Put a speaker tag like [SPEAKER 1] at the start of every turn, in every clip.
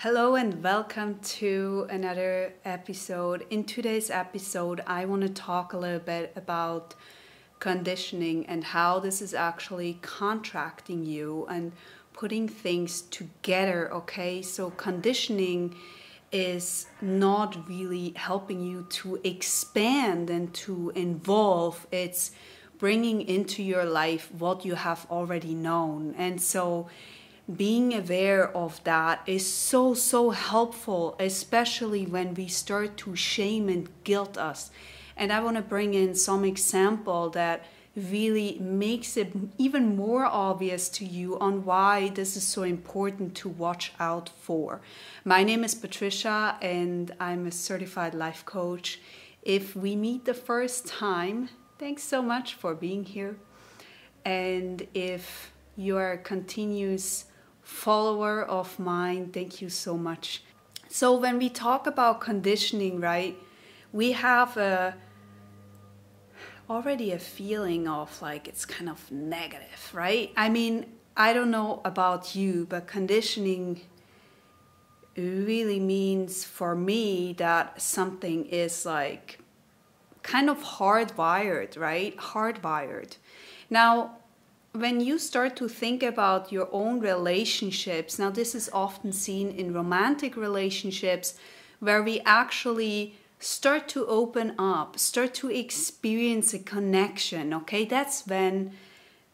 [SPEAKER 1] Hello and welcome to another episode. In today's episode, I want to talk a little bit about conditioning and how this is actually contracting you and putting things together, okay? So conditioning is not really helping you to expand and to evolve. It's bringing into your life what you have already known. And so being aware of that is so helpful, especially when we start to shame and guilt us. And I want to bring in some example that really makes it even more obvious to you on why this is so important to watch out for. My name is Patricia and I'm a certified life coach. If we meet the first time, thanks so much for being here. And if you are a continuous follower of mine, thank you so much. So when we talk about conditioning, right, we have already a feeling of like it's kind of negative, right? I mean, I don't know about you, but conditioning really means for me that something is like kind of hardwired, right? Hardwired. Now, when you start to think about your own relationships, now this is often seen in romantic relationships where we actually start to open up, start to experience a connection, okay? That's when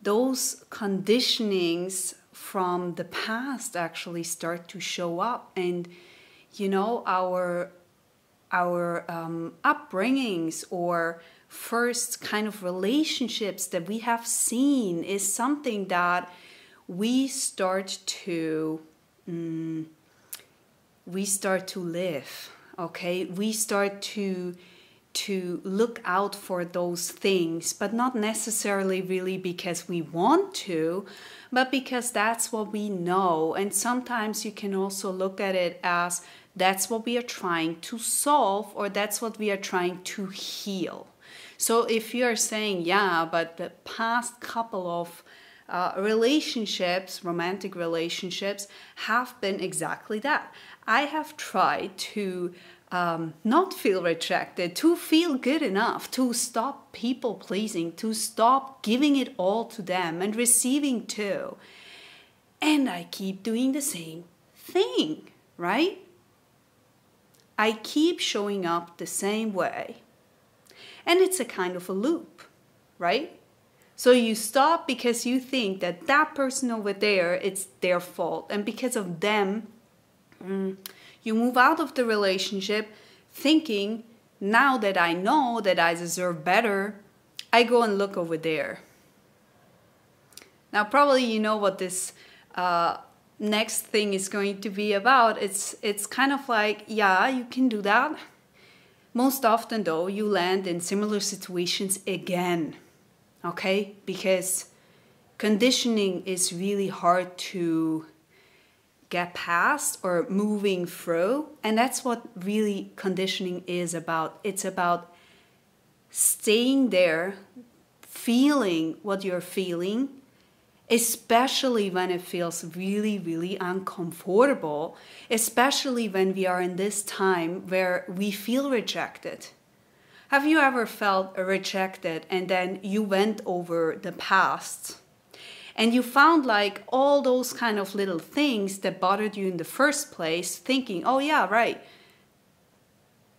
[SPEAKER 1] those conditionings from the past actually start to show up. And, you know, our upbringings or first kind of relationships that we have seen is something that we start to live, okay? We start to look out for those things, but not necessarily really because we want to, but because that's what we know. And sometimes you can also look at it as that's what we are trying to solve, or that's what we are trying to heal. So if you're saying, yeah, but the past couple of relationships, romantic relationships, have been exactly that. I have tried to not feel rejected, to feel good enough, to stop people pleasing, to stop giving it all to them and receiving too. And I keep doing the same thing, right? I keep showing up the same way. And it's a kind of a loop, right? So you stop because you think that that person over there, it's their fault. And because of them, you move out of the relationship thinking, now that I know that I deserve better, I go and look over there. Now, probably you know what this next thing is going to be about. It's kind of like, yeah, you can do that. Most often, though, you land in similar situations again, okay? Because conditioning is really hard to get past or moving through. And that's what really conditioning is about. It's about staying there, feeling what you're feeling, especially when it feels really uncomfortable, especially when we are in this time where we feel rejected. Have you ever felt rejected and then you went over the past and you found like all those kind of little things that bothered you in the first place, thinking, oh yeah, right,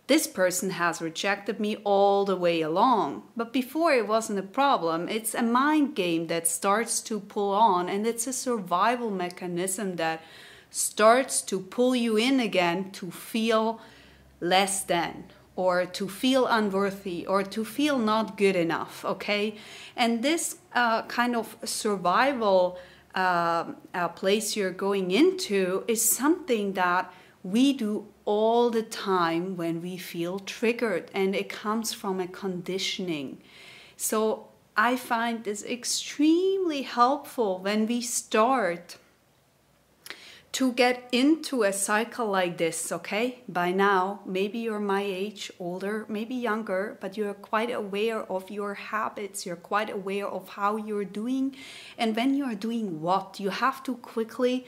[SPEAKER 1] this person has rejected me all the way along. But before it wasn't a problem. It's a mind game that starts to pull on, and it's a survival mechanism that starts to pull you in again to feel less than, or to feel unworthy, or to feel not good enough, okay? And this kind of survival place you're going into is something that we do all the time when we feel triggered, and it comes from a conditioning. So I find this extremely helpful when we start to get into a cycle like this, okay? By now, maybe you're my age, older, maybe younger, but you're quite aware of your habits. You're quite aware of how you're doing. And when you're doing what, you have to quickly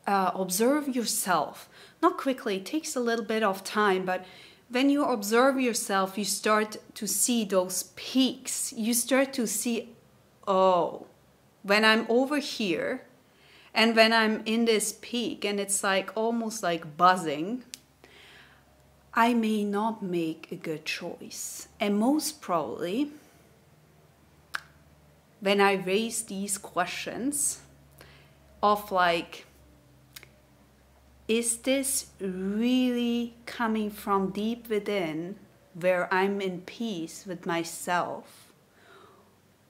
[SPEAKER 1] observe yourself, not quickly, it takes a little bit of time, but when you observe yourself, you start to see those peaks. You start to see, oh, when I'm over here and when I'm in this peak and it's like almost like buzzing, I may not make a good choice. And most probably, when I raise these questions of like, is this really coming from deep within where I'm in peace with myself?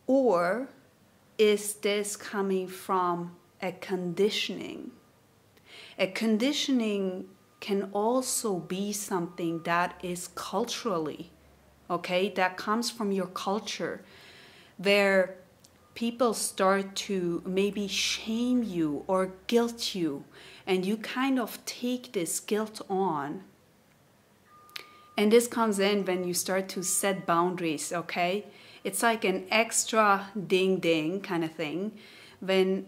[SPEAKER 1] Or is this coming from a conditioning? A conditioning can also be something that is culturally, okay, that comes from your culture, where people start to maybe shame you or guilt you, and you kind of take this guilt on. And this comes in when you start to set boundaries, okay? It's like an extra ding-ding kind of thing when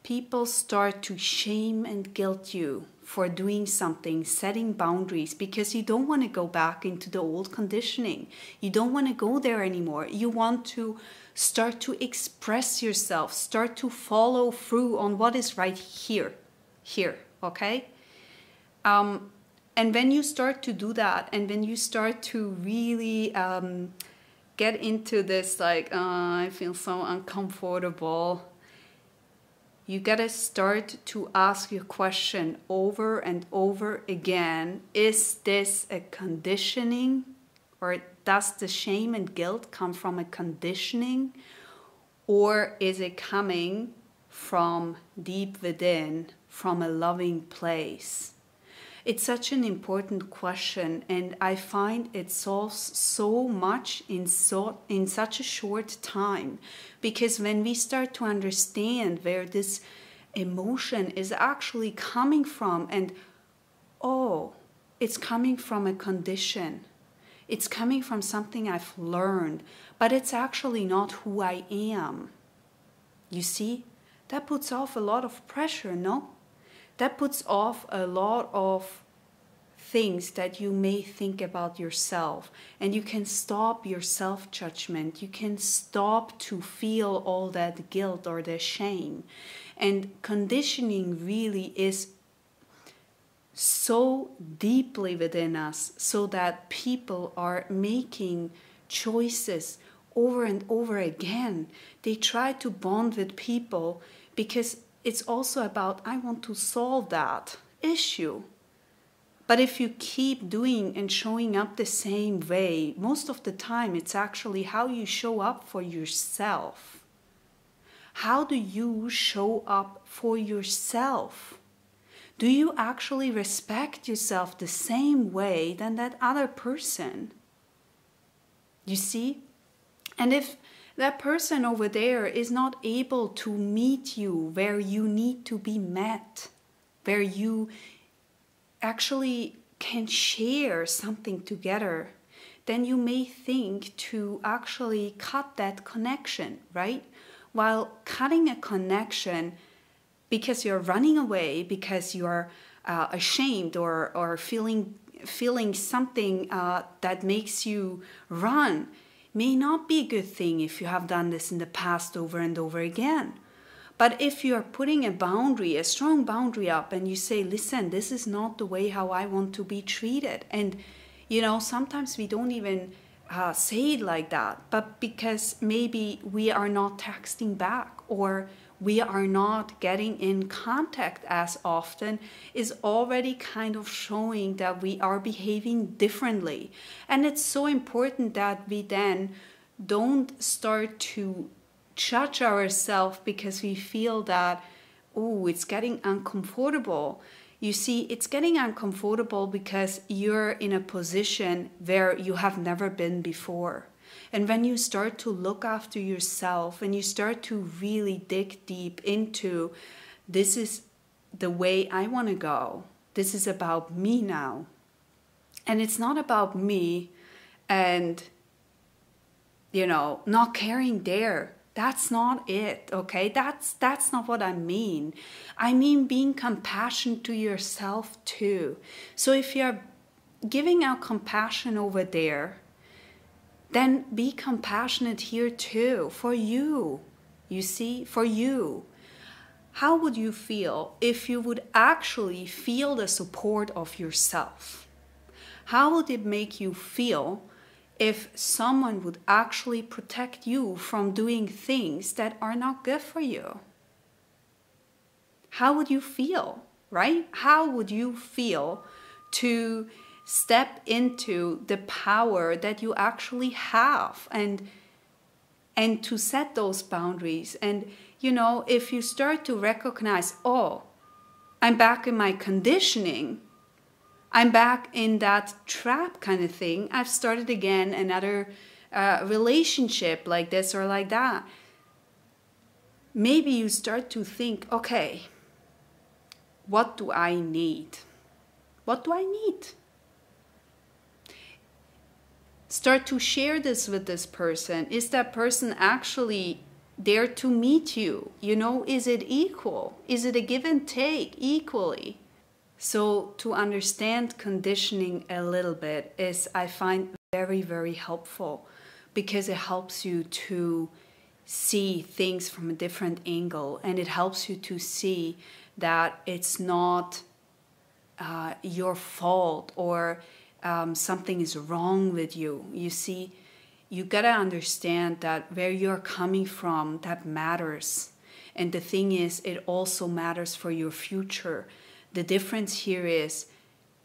[SPEAKER 1] people start to shame and guilt you for doing something, setting boundaries, because you don't want to go back into the old conditioning. You don't want to go there anymore. You want to start to express yourself, start to follow through on what is right here, okay? And when you start to do that, and when you start to really get into this like, I feel so uncomfortable, you gotta start to ask your question over and over again. Is this a conditioning? Or does the shame and guilt come from a conditioning? Or is it coming from deep within, from a loving place? It's such an important question, and I find it solves so much in such a short time. Because when we start to understand where this emotion is actually coming from, and oh, it's coming from a condition. It's coming from something I've learned, but it's actually not who I am. You see, that puts off a lot of pressure, no? That puts off a lot of things that you may think about yourself, and you can stop your self-judgment. You can stop to feel all that guilt or the shame. And conditioning really is so deeply within us, so that people are making choices over and over again. They try to bond with people because it's also about, I want to solve that issue. But if you keep doing and showing up the same way, most of the time it's actually how you show up for yourself. How do you show up for yourself? Do you actually respect yourself the same way than that other person? You see? And if that person over there is not able to meet you where you need to be met, where you actually can share something together, then you may think to actually cut that connection, right? While cutting a connection because you're running away, because you're ashamed or feeling something that makes you run, may not be a good thing if you have done this in the past over and over again. But if you're putting a boundary, a strong boundary up, and you say, listen, this is not the way how I want to be treated. And, you know, sometimes we don't even say it like that, but because maybe we are not texting back or we are not getting in contact as often, is already kind of showing that we are behaving differently. And it's so important that we then don't start to judge ourselves because we feel that, oh, it's getting uncomfortable. You see, it's getting uncomfortable because you're in a position where you have never been before. And when you start to look after yourself and you start to really dig deep into, this is the way I want to go. This is about me now. And it's not about me and, you know, not caring there That's not it, okay? That's not what I mean. I mean being compassionate to yourself too. So if you're giving out compassion over there, then be compassionate here too, for you. You see, for you. How would you feel if you would actually feel the support of yourself? How would it make you feel if someone would actually protect you from doing things that are not good for you? How would you feel, right? How would you feel to step into the power that you actually have and to set those boundaries? And you know, if you start to recognize, oh, I'm back in my conditioning, I'm back in that trap kind of thing, I've started again another relationship like this or like that. Maybe you start to think, okay, what do I need? What do I need? Start to share this with this person. Is that person actually there to meet you? You know, is it equal? Is it a give and take equally? So to understand conditioning a little bit is, I find, very, very helpful, because it helps you to see things from a different angle, and it helps you to see that it's not your fault or something is wrong with you. You see, you gotta understand that where you're coming from, that matters. And the thing is, it also matters for your future. The difference here is,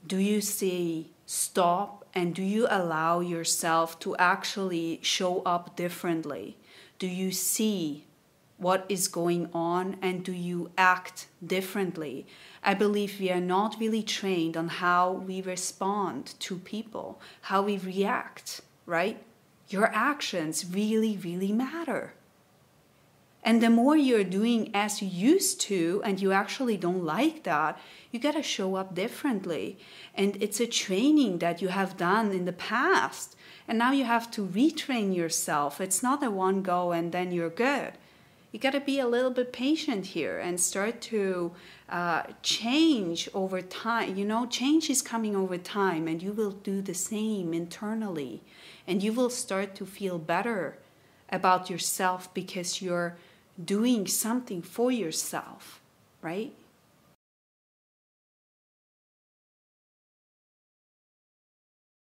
[SPEAKER 1] do you say stop, and do you allow yourself to actually show up differently? Do you see what is going on, and do you act differently? I believe we are not really trained on how we respond to people, how we react, right? Your actions really, really matter. And the more you're doing as you used to, and you actually don't like that, you gotta show up differently. And it's a training that you have done in the past, and now you have to retrain yourself. It's not a one go and then you're good. You got to be a little bit patient here and start to change over time. You know, change is coming over time, and you will do the same internally. And you will start to feel better about yourself because you're doing something for yourself, right?